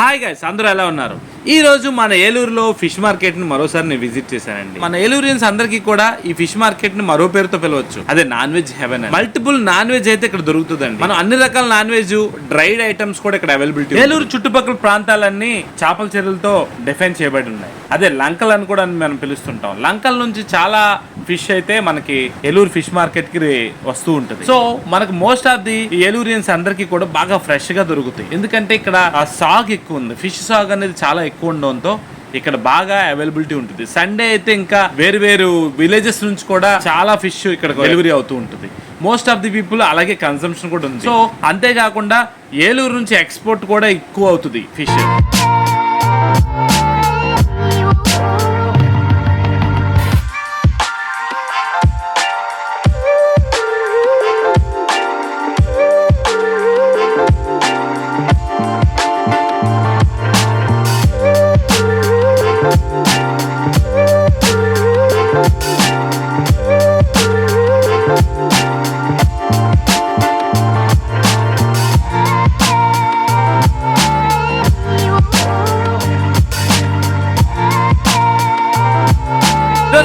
Hi guys, అందరూ ఎలా ఉన్నారు? ఈ రోజు మన ఏలూరులో ఫిష్ మార్కెట్ ని మరోసారి నేను విజిట్ చేశానండి. మన ఏలూరియన్స్ అందరికీ కూడా ఈ ఫిష్ మార్కెట్ ని మరో పేరుతో పిలవచ్చు, అదే non veg heaven. Multiple non veg అయితే ఇక్కడ దొరుకుతుందండి. మనం అన్ని రకాల నాన్ వెజ్, డ్రైడ్ ఐటమ్స్ కూడా ఇక్కడ అవైలబిలిటీ. ఏలూరు చుట్టుపక్కల ప్రాంతాలన్నీ చేపల చెరువులతో డిఫైన్ చేయబడి ఉన్నాయి. అదే లంకల్ అని కూడా మనం పిలుస్తుంటాం. లంకల్ నుంచి చాలా ఫిష్ అయితే మనకి ఏలూరు ఫిష్ మార్కెట్ కి వస్తూ ఉంటుంది. సో మనకు మోస్ట్ ఆఫ్ ది ఏలూరియన్స్ అందరికీ కూడా బాగా ఫ్రెష్ గా దొరుకుతాయి. ఎందుకంటే ఇక్కడ సాగ్ ఎక్కువ ఉంది. ఫిష్ సాగ్ అనేది చాలా ఎక్కువ ఉండడంతో ఇక్కడ బాగా అవైలబిలిటీ ఉంటుంది. సండే అయితే ఇంకా వేరు వేరు విలేజెస్ నుంచి కూడా చాలా ఫిష్ ఇక్కడ డెలివరీ అవుతూ ఉంటుంది. మోస్ట్ ఆఫ్ ది పీపుల్ అలాగే కన్సంప్షన్ కూడా ఉంది. సో అంతేకాకుండా ఏలూరు నుంచి ఎక్స్పోర్ట్ కూడా ఎక్కువ అవుతుంది ఫిష్.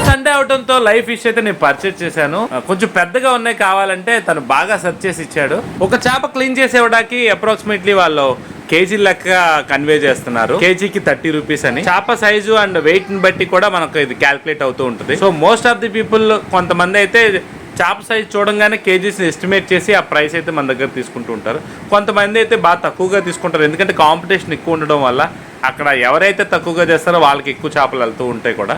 సండే అవడంతో లైవ్ ఫిష్ అయితే నేను పర్చేజ్ చేశాను. కొంచెం పెద్దగా ఉన్నాయి కావాలంటే తను బాగా సెర్చ్ చేసి ఇచ్చాడు. ఒక చేప క్లీన్ చేసేవాడికి అప్రాక్సిమేట్లీ వాళ్ళు కేజీ లెక్క కన్వే చేస్తున్నారు. కేజీకి 30 రూపీస్ అని. చేప సైజు అండ్ వెయిట్ ని బట్టి కూడా మనకు ఇది క్యాల్కులేట్ అవుతూ ఉంటుంది. So most of the people కొంతమంది అయితే చేప సైజ్ చూడంగానే కేజీస్ ఎస్టిమేట్ చేసి ఆ ప్రైస్ అయితే మన దగ్గర తీసుకుంటూ ఉంటారు. కొంతమంది అయితే బాగా తక్కువగా తీసుకుంటారు. ఎందుకంటే కాంపిటీషన్ ఎక్కువ ఉండడం వల్ల అక్కడ ఎవరైతే తక్కువగా చేస్తారో వాళ్ళకి ఎక్కువ చేపలు వెళ్తూ ఉంటాయి కూడా.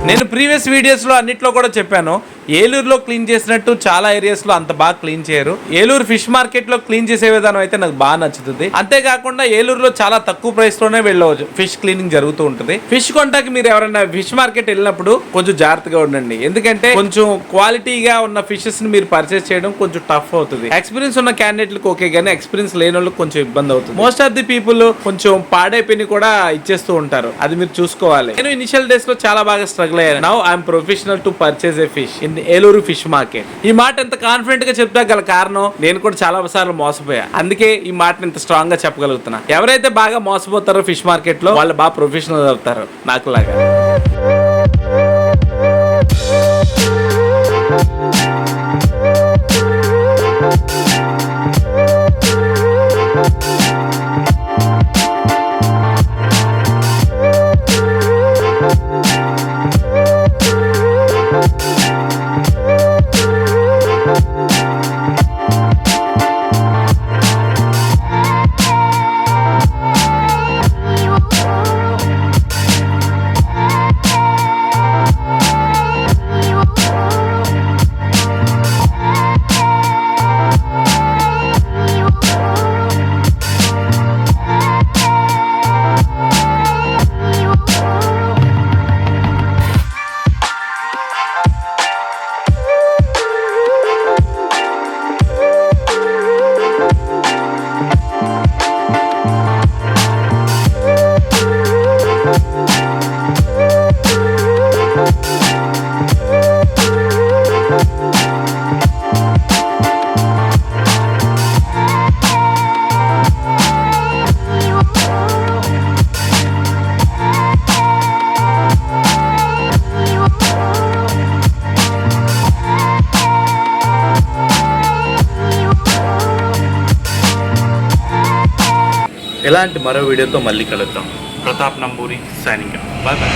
నేను ప్రీవియస్ వీడియోస్లో అన్నిట్లో కూడా చెప్పాను, ఏలూరులో క్లీన్ చేసినట్టు చాలా ఏరియాస్లో అంత బాగా క్లీన్ చేయరు. ఏలూరు ఫిష్ మార్కెట్లో క్లీన్ చేసే విధానం అయితే నాకు బాగా నచ్చుతుంది. అంతేకాకుండా ఏలూరులో చాలా తక్కువ ప్రైస్లోనే వెళ్ళవచ్చు ఫిష్ క్లీనింగ్ జరుగుతూ ఉంటుంది. ఫిష్ కొంటాకి మీరు ఎవరైనా ఫిష్ మార్కెట్ వెళ్ళినప్పుడు కొంచెం జాగ్రత్తగా ఉండండి. ఎందుకంటే కొంచెం క్వాలిటీగా ఉన్న ఫిషెస్ ని మీరు పర్చేస్ చేయడం కొంచెం టఫ్ అవుతుంది. ఎక్స్పీరియన్స్ ఉన్న క్యాండిడేట్లకు ఓకే, కానీ ఎక్స్పీరియన్స్ లేని వాళ్ళకి కొంచెం ఇబ్బంది అవుతుంది. మోస్ట్ ఆఫ్ ది పీపుల్ కొంచెం పాడైపోయి కూడా ఇచ్చేస్తూ ఉంటారు. అది మీరు చూసుకోవాలి. నేను ఇనిషియల్ డేస్ లో చాలా బాగా స్ట్రగుల్ అయ్యాను. Now I'm professional to purchase A fish in Eluru fish market. ఈ మాట ఎంత కాన్ఫిడెంట్ గా చెప్తా గల కారణం నేను కూడా చాలా సార్లు మోసపోయా. అందుకే ఈ మాటని ఇంత స్ట్రాంగ్ గా చెప్పగలుగుతున్నా. ఎవరైతే బాగా మోసపోతారో ఫిష్ మార్కెట్ లో వాళ్ళు బాగా ప్రొఫెషనల్ అవుతారు నాకు లాగా. ఇలాంటి మరో వీడియోతో మళ్ళీ కలుద్దాం. Pratap Namburi signing. Bye bye.